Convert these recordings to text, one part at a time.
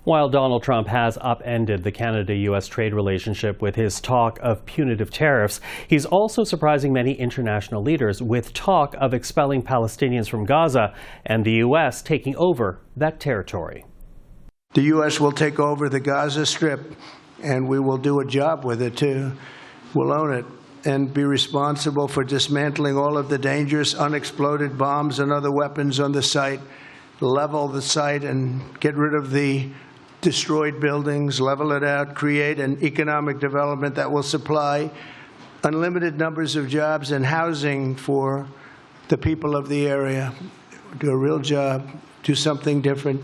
While Donald Trump has upended the Canada-U.S. trade relationship with his talk of punitive tariffs, he's also surprising many international leaders with talk of expelling Palestinians from Gaza and the U.S. taking over that territory. The U.S. will take over the Gaza Strip, and we will do a job with it, too. We'll own it and be responsible for dismantling all of the dangerous unexploded bombs and other weapons on the site, level the site and get rid of the destroyed buildings, level it out, create an economic development that will supply unlimited numbers of jobs and housing for the people of the area. Do a real job, do something different.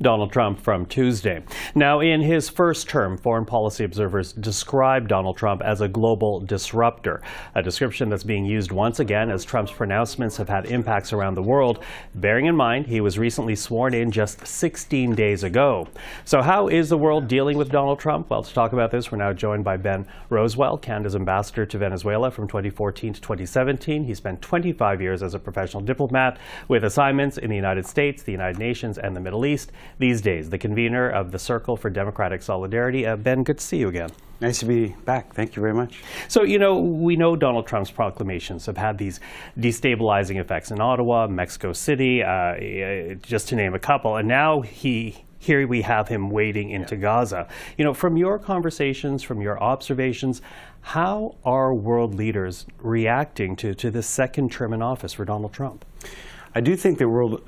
Donald Trump from Tuesday. Now, in his first term, foreign policy observers described Donald Trump as a global disruptor, a description that's being used once again as Trump's pronouncements have had impacts around the world, bearing in mind he was recently sworn in just 16 days ago. So how is the world dealing with Donald Trump? Well, to talk about this, we're now joined by Ben Rowswell, Canada's ambassador to Venezuela from 2014 to 2017. He spent 25 years as a professional diplomat with assignments in the United States, the United Nations, and the Middle East. These days, the convener of the Circle for Democratic Solidarity. Ben, good to see you again. Nice to be back. Thank you very much. So, we know Donald Trump's proclamations have had these destabilizing effects in Ottawa, Mexico City, just to name a couple. And now here we have him wading into Gaza. From your conversations, from your observations, how are world leaders reacting to this second term in office for Donald Trump? I do think the world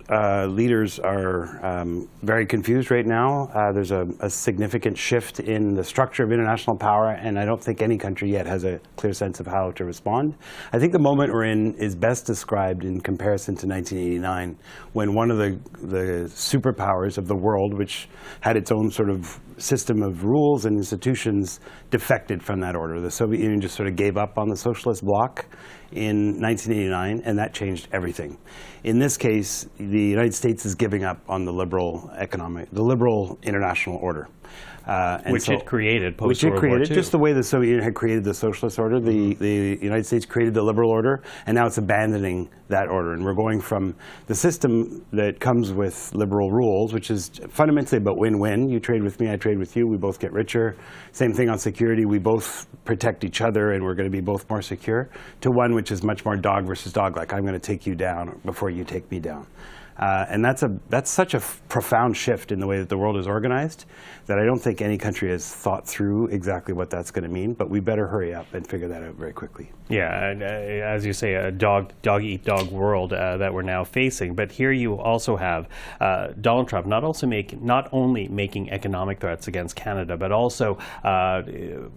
leaders are very confused right now. There's a significant shift in the structure of international power, and I don't think any country yet has a clear sense of how to respond. I think the moment we're in is best described in comparison to 1989, when one of the superpowers of the world, which had its own sort of system of rules and institutions, defected from that order. The Soviet Union just sort of gave up on the socialist bloc in 1989, and that changed everything. In this case, the United States is giving up on the liberal international order. Which it created post-World War II. Which it created, just the way the Soviet Union had created the socialist order. The United States created the liberal order, and now it's abandoning that order. And we're going from the system that comes with liberal rules, which is fundamentally about win-win. You trade with me, I trade with you, we both get richer. Same thing on security, we both protect each other and we're going to be both more secure, to one which is much more dog versus dog, like I'm going to take you down before you take me down. And that's such a profound shift in the way that the world is organized that I don't think any country has thought through exactly what that's going to mean, but we better hurry up and figure that out very quickly. Yeah, and as you say, a dog-eat-dog world that we're now facing. But here you also have Donald Trump not only making economic threats against Canada, but also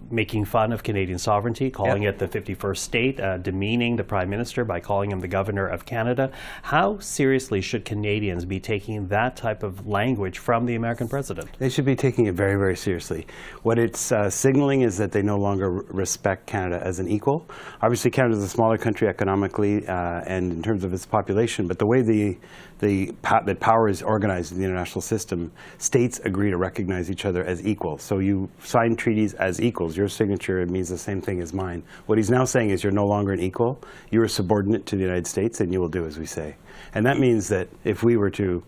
making fun of Canadian sovereignty, calling it the 51st state, demeaning the Prime Minister by calling him the Governor of Canada. How seriously should Canadians be taking that type of language from the American president? They should be taking it very, very seriously. What it's signaling is that they no longer respect Canada as an equal. Obviously, Canada is a smaller country economically and in terms of its population, but the way that power is organized in the international system, states agree to recognize each other as equals. So you sign treaties as equals. Your signature means the same thing as mine. What he's now saying is you're no longer an equal. You are subordinate to the United States, and you will do as we say. And that means that if we were to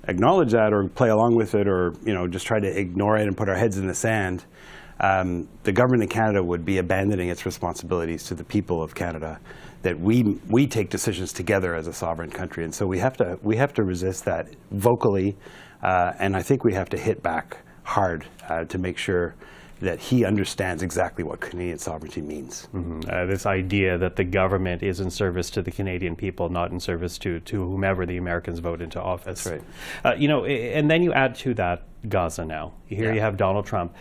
acknowledge that or play along with it or just try to ignore it and put our heads in the sand, the government of Canada would be abandoning its responsibilities to the people of Canada, that we take decisions together as a sovereign country. And so we have to resist that vocally, and I think we have to hit back hard to make sure that he understands exactly what Canadian sovereignty means. This idea that the government is in service to the Canadian people, not in service to whomever the Americans vote into office. That's right. And then you add to that Gaza now. Here you have Donald Trump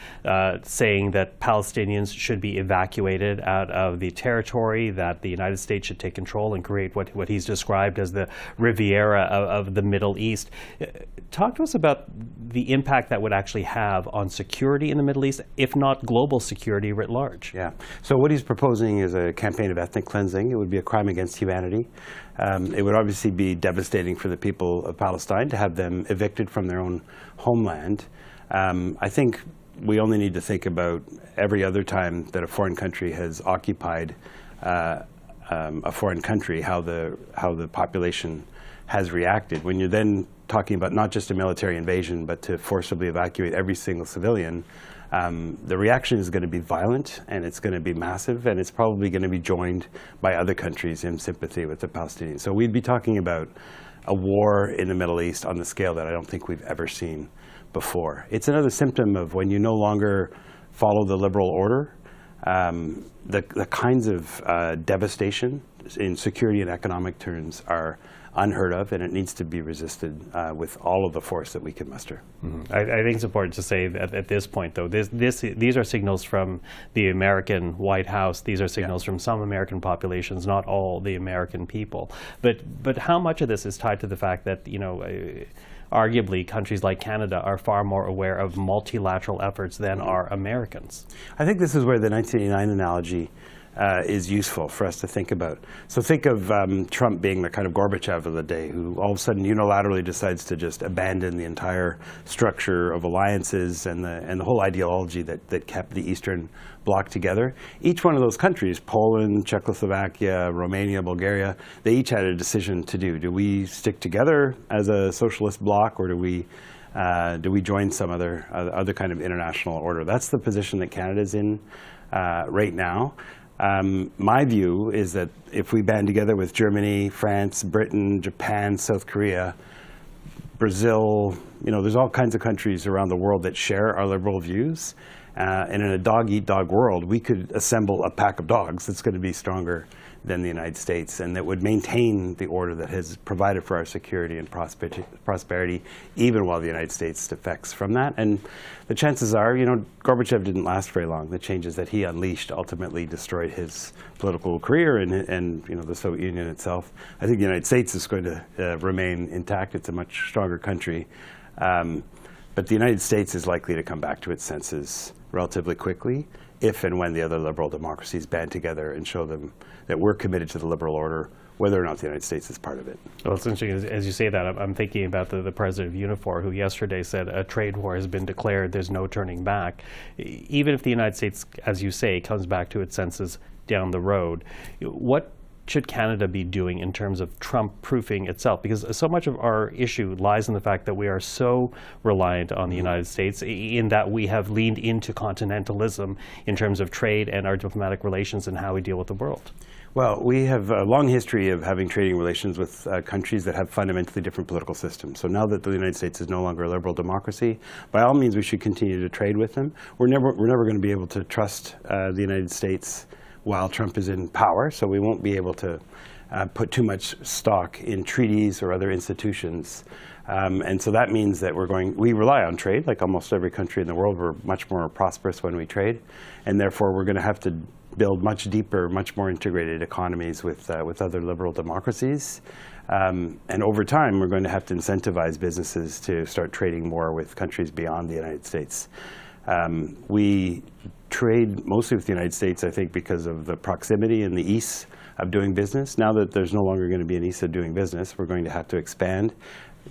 saying that Palestinians should be evacuated out of the territory, that the United States should take control and create what he's described as the Riviera of the Middle East. Talk to us about the impact that would actually have on security in the Middle East, if not global security writ large. Yeah. So what he's proposing is a campaign of ethnic cleansing. It would be a crime against humanity. It would obviously be devastating for the people of Palestine to have them evicted from their own homeland. I think we only need to think about every other time that a foreign country has occupied a foreign country, how the population has reacted. When you're then talking about not just a military invasion, but to forcibly evacuate every single civilian, the reaction is going to be violent, and it's going to be massive, and it's probably going to be joined by other countries in sympathy with the Palestinians. So we'd be talking about a war in the Middle East on the scale that I don't think we've ever seen before. It's another symptom of when you no longer follow the liberal order, the kinds of devastation in security and economic terms are unheard of, and it needs to be resisted with all of the force that we can muster. Mm-hmm. I think it's important to say that at this point, though, these are signals from the American White House. These are signals from some American populations, not all the American people. But how much of this is tied to the fact that, arguably countries like Canada are far more aware of multilateral efforts than are Americans? I think this is where the 1989 analogy is useful for us to think about. So think of Trump being the kind of Gorbachev of the day, who all of a sudden unilaterally decides to just abandon the entire structure of alliances and the whole ideology that kept the Eastern Bloc together. Each one of those countries, Poland, Czechoslovakia, Romania, Bulgaria, they each had a decision to do. Do we stick together as a socialist bloc, or do we join some other kind of international order? That's the position that Canada's in right now. My view is that if we band together with Germany, France, Britain, Japan, South Korea, Brazil, there's all kinds of countries around the world that share our liberal views. And in a dog-eat-dog world, we could assemble a pack of dogs that's going to be stronger than the United States, and that would maintain the order that has provided for our security and prosperity, even while the United States defects from that. And the chances are, Gorbachev didn't last very long. The changes that he unleashed ultimately destroyed his political career and the Soviet Union itself. I think the United States is going to remain intact. It's a much stronger country. But the United States is likely to come back to its senses relatively quickly if and when the other liberal democracies band together and show them that we're committed to the liberal order, whether or not the United States is part of it. Well, it's interesting, as you say that, I'm thinking about the president of Unifor, who yesterday said a trade war has been declared, there's no turning back. Even if the United States, as you say, comes back to its senses down the road, what should Canada be doing in terms of Trump-proofing itself? Because so much of our issue lies in the fact that we are so reliant on the United States, in that we have leaned into continentalism in terms of trade and our diplomatic relations and how we deal with the world. Well, we have a long history of having trading relations with countries that have fundamentally different political systems. So now that the United States is no longer a liberal democracy, by all means we should continue to trade with them. We're never going to be able to trust the United States while Trump is in power, so we won't be able to put too much stock in treaties or other institutions. And so that means that we rely on trade, like almost every country in the world. We're much more prosperous when we trade, and therefore we're going to have to build much deeper, much more integrated economies with other liberal democracies. And over time, we're going to have to incentivize businesses to start trading more with countries beyond the United States. We trade mostly with the United States, I think, because of the proximity and the ease of doing business. Now that there's no longer going to be an ease of doing business, we're going to have to expand.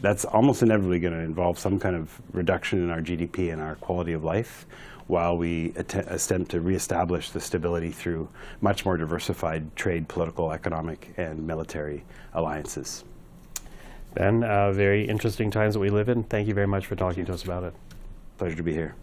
That's almost inevitably going to involve some kind of reduction in our GDP and our quality of life, while we attempt to reestablish the stability through much more diversified trade, political, economic, and military alliances. Ben, very interesting times that we live in. Thank you very much for talking to us about it. Pleasure to be here.